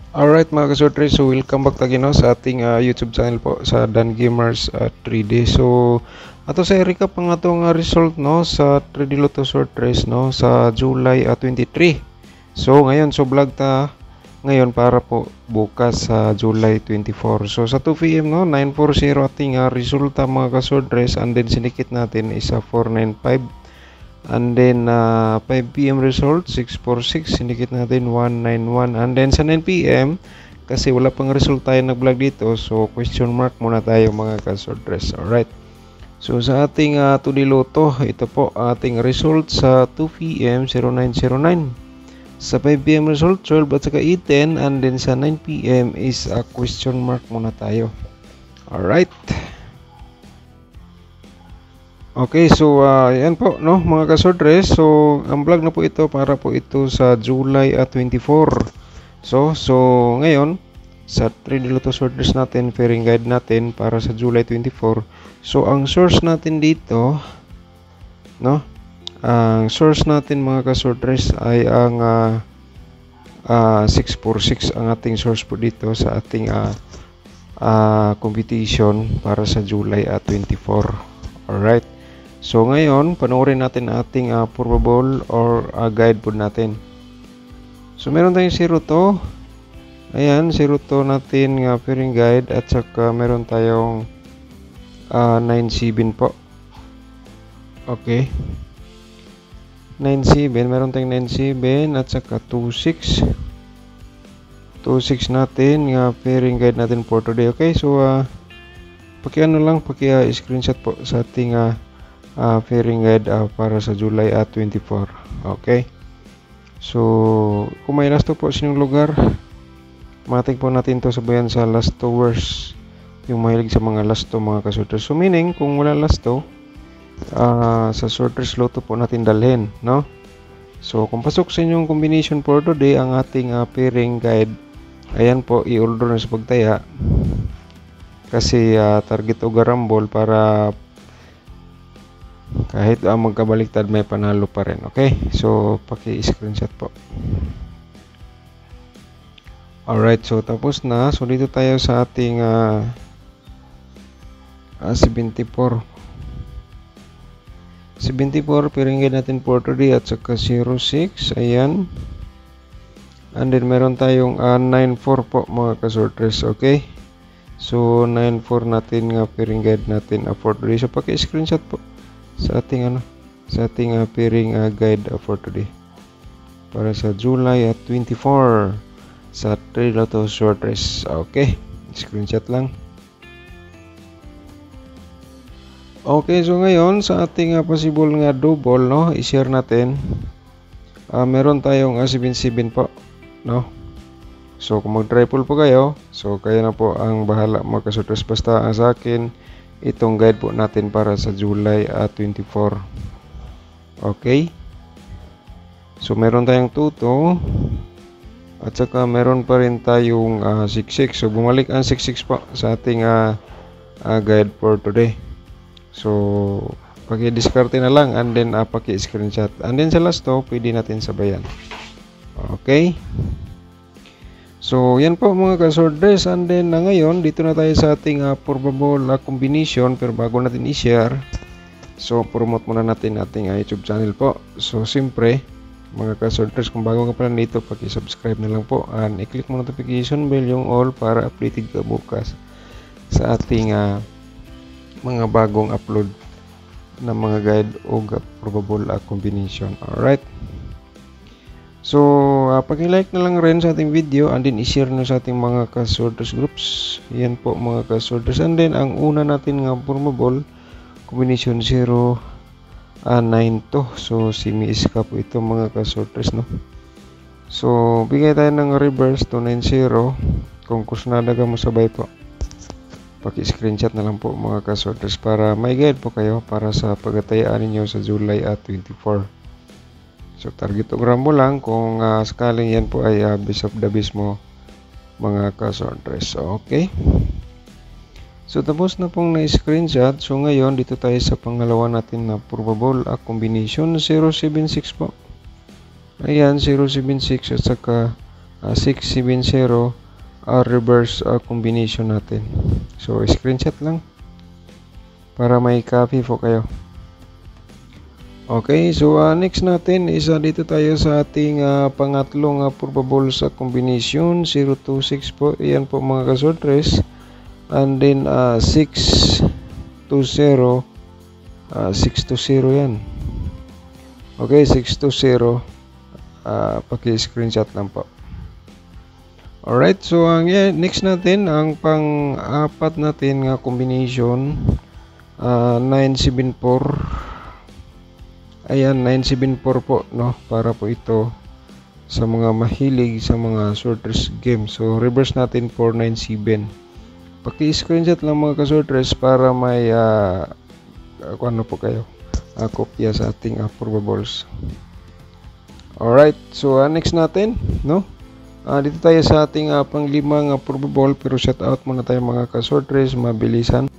Alright mga kasortres, so welcome back again no, sa ating YouTube channel po sa Dan Gamers 3D. So ato sa recap ang atong result no sa 3D Lotto Sortres no sa July 23. So ngayon so vlog ta ngayon para po bukas sa July 24. So sa 2 PM no 940 ating resulta mga kasortres, and then sinikit natin is 495. And then 5 PM result 646, sinikit natin 191. And then sa 9 PM kasi wala pang result tayo nag-vlog dito, so question mark muna tayo mga ka-sortres. Alright, so sa ating 2D Lotto, ito po ating result sa 2 PM 0909, sa 5 PM result 12 at saka 810, and then sa 9 PM is question mark muna tayo. Alright, okay, so yan po no mga kasortres. So ang vlog na po ito para po ito sa July 24. So ngayon sa 3D Lotto Sortres natin, pairing guide natin para sa July 24. So ang source natin dito no, ang source natin mga kasortres ay ang 646 ang ating source po dito sa ating competition para sa July 24. Alright, so ngayon panoorin natin ating probable or guide po natin. So meron tayong 02. Ayan, 02 natin nga pairing guide, at saka meron tayong 97 po. Okay, 97, meron tayong 97 at saka 26 natin nga pairing guide natin for today. Okay, so paki-ano lang, paki-screenshot po sa ating pairing guide para sa July 24. Okay, so kung may last po sa inyong lugar, matik po natin to sabayan sa last 2 words, yung mahilig sa mga last 2 mga kasorters. So meaning kung wala last 2 sa Sortres Lotto po natin dalhin no. So kung pasok sa inyong combination for today ang ating pairing guide, ayan po, i-order na sa pagtaya kasi target o garambol para kahit magkabaliktad may panalo pa rin. Okay, so paki-screenshot po. Alright, so tapos na. So dito tayo sa ating 74 pairing guide natin for today, at saka 06. Ayan, and then meron tayong 94 po mga kasortres. Okay, so 94 natin nga pairing guide natin for today. So paki-screenshot po sa ating pairing guide for today para sa July 24 sa 3 Lotto Sortres. Okay, screenshot lang. Okay, so ngayon sa ating possible nga double no, i-share natin. Meron tayong 77 po no. So kung mag-triple po kayo, so kayo na po ang bahala mga kasortres. Basta sa akin itong guide po natin para sa July 24. Okay, so meron tayong 22 at saka meron pa rin tayong 66. So bumalik ang 66 po sa ating guide for today. So paki-discarte na lang, and then paki-screenshot, and then sa last to pwede natin sabayan. Okay, so yan po mga kasortres, and then ngayon dito na tayo sa ating probable combination. Pero bago natin i-share, so promote muna natin ating YouTube channel po. So siyempre mga kasortres, kung bago ka pala dito, paki-subscribe na lang po, and i-click mo notification bell yung all para updated ka bukas sa ating mga bagong upload na mga guide o probable combination. Alright, so paki-like na lang rin sa ating video, and then i-share na sa ating mga kasortres groups. Yan po mga kasortres, and then ang una natin nga probable combination 0 9 to. So semi-iska po ito mga kasortres no. So bigay tayo ng reverse to 90 kung kusnada ka mo sabay po. Paki-screenshot na lang po mga kasortres para may guide po kayo para sa pagatayaan ninyo sa July 24. So target o gramo lang kung sakaling yan po ay best of the best mo mga kasortres. Okay, so tapos na pong na-screenshot. So ngayon dito tayo sa pangalawa natin na probable combination 076 po. Ayan, 076 at saka 670 reverse combination natin. So screenshot lang para may copy po kayo. Okay, so next natin is dito tayo sa ating pangatlong probable sa combination 026 po. Yan po mga kasortres. And then 620 620 yan. Okay, 620 paki-screenshot lang po. Alright, so next natin ang pang-apat natin nga combination 974. Ayan, 974 po, no? Para po ito sa mga mahilig sa mga sorters game. So, reverse natin 497. Paki-screenshot lang mga kasorters para may ano po kayo, kopya sa ating probables. Alright, so next natin, no? Dito tayo sa ating panglimang probable, pero shout out muna tayo mga kasorters, mabilisan.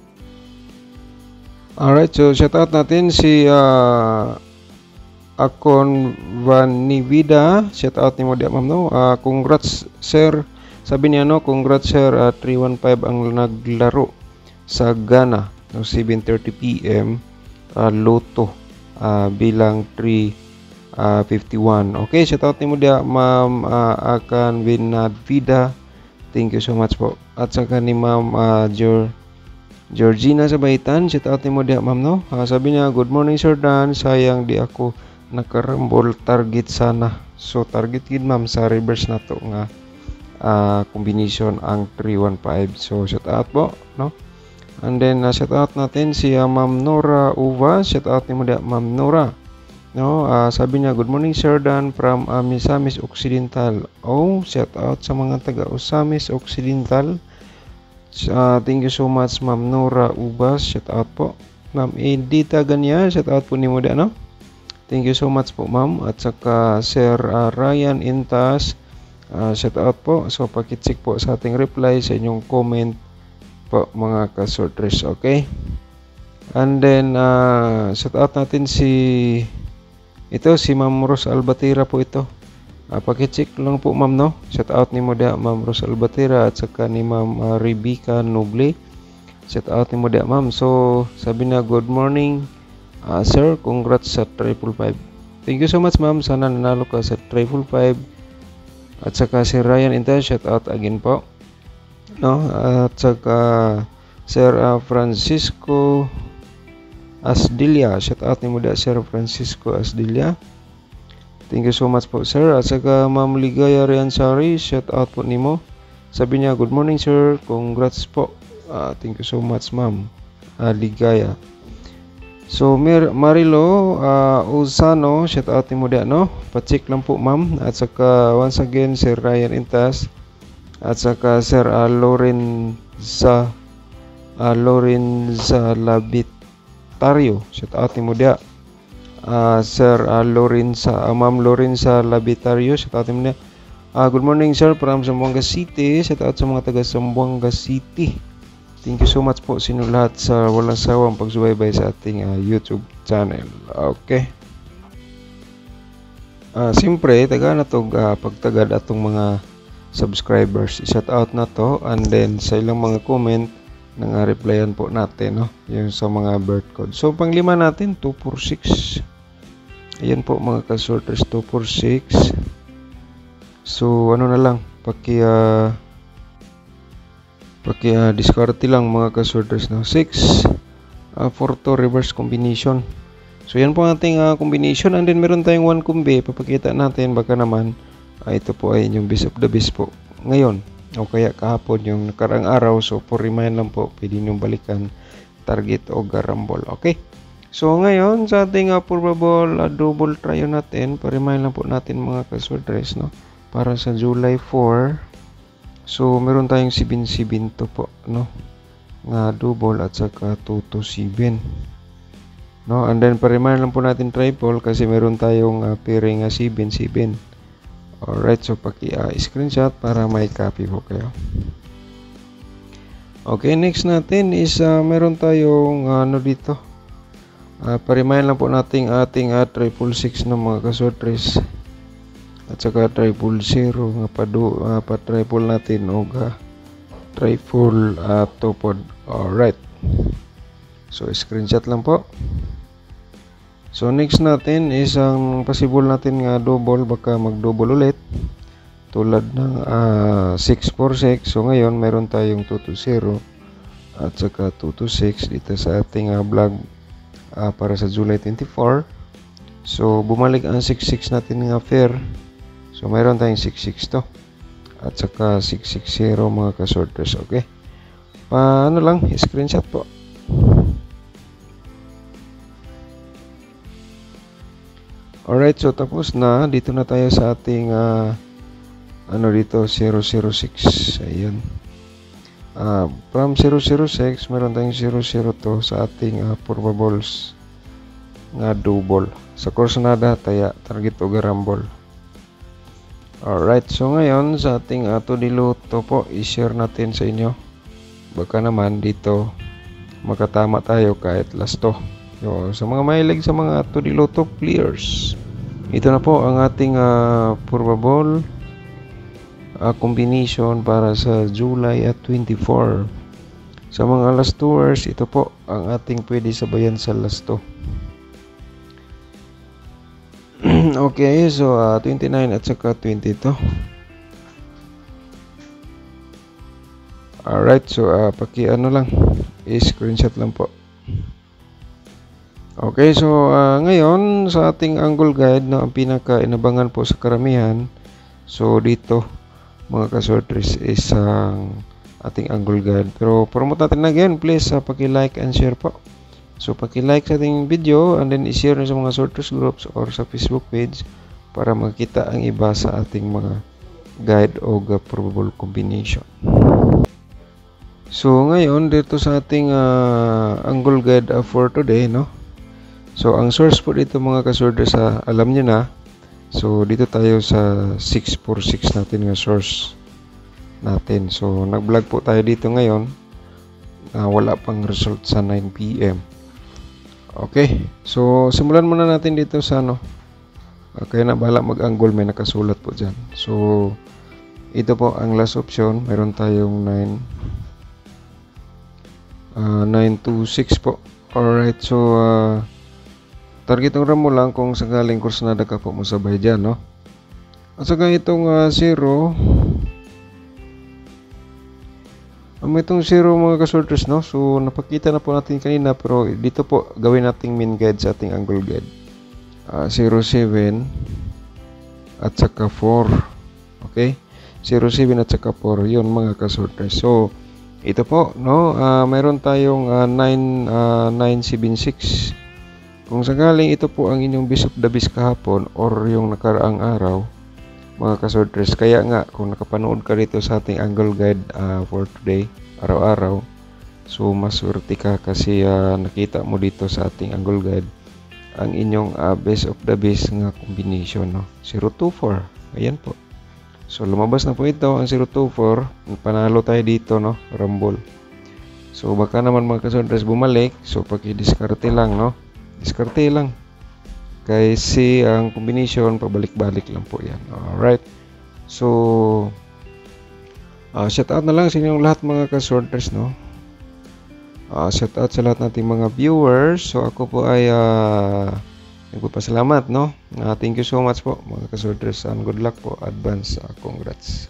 Alright, so shout out natin si Akon Vanivida, shout out ni mo dia ma'am, no? Congrats sir, sabi niya, no, congrats sir, 315 ang naglaro sa Ghana no, 7:30 PM Lotto bilang 351. Okay, shout out ni mo dia ma'am Akon Vanivida, thank you so much po. At saka ni ma'am Georgina Sabaitan, shout out ni mo dia ma'am, no? Sabi niya, good morning sir Dan, sayang di ako nakarambol, target sana. So target gid ma'am sa reverse na to nga combination ang 315. So shout out po, no? And then shout out natin si Ma'am Nora Uva, shout out ni mo da Ma'am Nora, no? Sabi niya, good morning sir Dan from Misamis Occidental. Oh, shout out sa mga taga Misamis Occidental. Thank you so much Ma'am Nora Uva, shout out po. Ma'am Edita Ganya, shout out po ni mo da, no? Thank you so much po ma'am. At saka Sir Ryan Intas, shout out po. So pakicheck po sa ating reply sa inyong comment po mga kasorters. Okay, and then shout out natin si Ma'am Rose Albatira po ito. Pakicheck lang po ma'am, no? Shout out ni mo da Ma'am Rose Albatira at saka ni Ma'am Rebecca Noble, shout out ni mo da ma'am. So sabi na, good morning sir, congrats sa 555. Thank you so much ma'am, sana nanalo ka sa 555. At saka si Ryan Intas, shout out again po, no? At saka Sir Francisco Asdilia, shout out ni mo da Sir Francisco Asdilia, thank you so much po sir. At saka Ma'am Ligaya Riansari, shout out po nimo, sabi niya, good morning sir, congrats po. Thank you so much ma'am Ligaya. So Marilo Uzano, shout out ni mo da, no? Pacheck lang po ma'am. At saka once again Sir Ryan Intas, at saka Sir Lorenza Labitario, shout out ni mo da. Sir Ma'am Lorenza Labitario, shout out ni mo da. Good morning sir from Zamboanga City, shout out sa mga taga Zamboanga City. Thank you so much po sa inyo lahat sa walang sawang pagsubaybay sa ating YouTube channel. Okay. Siyempre, taga na to pagtagad atong mga subscribers. I-shout out na to, and then sa ilang mga comment nang replyan po natin, no? Yung sa mga birth code. So panglima natin 246. Ayan po mga kasorters, 246. So ano na lang, discarte lang mga kasorters, no? 6 4 reverse combination. So yan po ating combination, and then meron tayong 1 kumbi. Papakita natin, baka naman ito po ay yung best of the best po ngayon o kaya kahapon yung nakarang araw. So for remind lang po, pwede nyo balikan target o garambol. Okay, so ngayon sa ating probable double try natin, pa-remind lang po natin mga kasorters, no? Para sa July 4. So meron tayong 772 po, no? Nga double at saka 227, no? And then pa-remind lang po natin triple kasi meron tayong pairing 77. Alright, so paki-screenshot para may copy po kayo. Okay, next natin is meron tayong ano dito. Pa-remind lang po natin ating 666 ng mga kasortres. at saka triple zero nga pa-triple natin o triple tupod. Alright, so screenshot lang po. So next natin is ang possible natin nga double, baka mag-double ulit tulad ng 646. So ngayon meron tayong 220 at saka 226 dito sa ating vlog para sa July 24. So bumalik ang 66 natin nga pair. So mayroon tayong 662 at saka 660 mga ka-sorters. Okay, paano lang, screenshot po. Alright, so tapos na. Dito na tayo sa ating dito 006. Ayan, from 006 meron tayong 002 sa ating probables nga double sa Corsonada taya target o garambol. Alright, so ngayon sa ating diluto po, i-share natin sa inyo. Baka naman dito makatama tayo kahit last to. Sa mga mahilig sa mga diluto players, ito na po ang ating probable combination para sa July 24. Sa mga last tours, ito po ang ating pwede sabayan sa last to. Okay, so 29 at saka 22. Alright, so lang, i-screenshot lang po. Okay, so ngayon sa ating angle guide na ang pinaka-inabangan po sa karamihan. So dito mga ka-sorters is ang ating angle guide. Pero promote natin again, please paki-like and share po. So paki-like sa ating video and then i-share na sa mga sorters groups or sa Facebook page para makita ang iba sa ating mga guide o probable combination. So ngayon dito sa ating angle guide for today, no? So ang source po dito mga ka-sorters, alam niyo na. So dito tayo sa 646 natin nga source natin. So nag-vlog po tayo dito ngayon. Wala pang result sa 9 PM. Okay, so simulan muna natin dito sa kaya na bahala mag-angle, may nakasulat po dyan. So ito po ang last option, meron tayong 926 po. Alright, so target ng RAM mo lang kung sakaling Corsonada ka po mo sabay dyan, no? At saka itong 0, itong 0 mga ka-sorters, no? So napakita na po natin kanina, pero dito po gawin nating main guide sa ating angle guide. 07 at saka 4. Okay, 07 at saka 4, yun mga ka-sorters. So ito po, no, mayroon tayong 976. Kung sakaling ito po ang inyong best of the best kahapon or yung nakaraang araw mga ka-sorters, kaya nga kung nakapanood ka dito sa ating angle guide for today, araw-araw, so maswerte ka kasi nakita mo dito sa ating angle guide ang inyong best of the best nga combination, no? 024, ayan po. So lumabas na po ito ang 024, panalo tayo dito, no? Rumble. So baka naman mga ka-sorters bumalik, so paki-diskarte lang, no? Diskarte lang. Kasi ang combination pabalik-balik lang po 'yan. Alright. So shout out na lang sa inyong lahat mga ka-sorters, no? Shout out sa lahat nating mga viewers. So ako po ay nagpapasalamat, no? Thank you so much po mga ka-sorters and good luck po. Advance congrats.